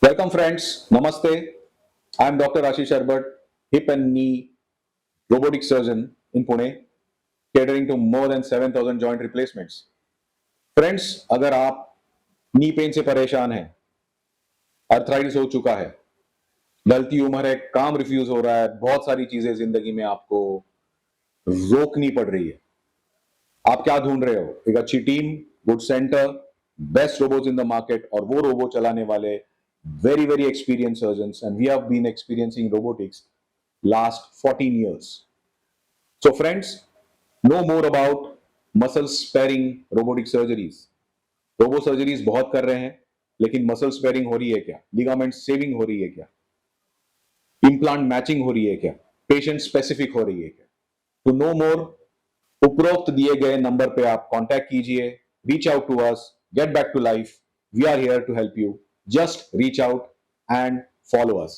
Welcome friends, Namaste. I am Dr. Ashish Arbat, hip and knee robotic surgeon in Pune, catering to more than 7,000 joint replacements. Friends, अगर आप knee pain से परेशान हैं, arthritis हो चुका है, ढलती उम्र है, काम रिफ्यूज हो रहा है, बहुत सारी चीजें जिंदगी में आपको रोकनी पड़ रही है, आप क्या ढूंढ रहे हो? एक अच्छी team, good centre, best robots in the market और वो रोबो चलाने वाले very very experienced surgeons, and we have been experiencing robotics last 14 years. So friends, know more about muscle sparing robotic surgeries. Robo surgeries बहुत कर रहे हैं, लेकिन muscle sparing हो रही है क्या? लिगामेंट सेविंग हो रही है क्या? इम्प्लांट मैचिंग हो रही है क्या? पेशेंट स्पेसिफिक हो रही है क्या? टू नो मोर, उपरोक्त दिए गए नंबर पे आप कांटेक्ट कीजिए, reach out to us, get back to life. We are here to help you. Just reach out and follow us.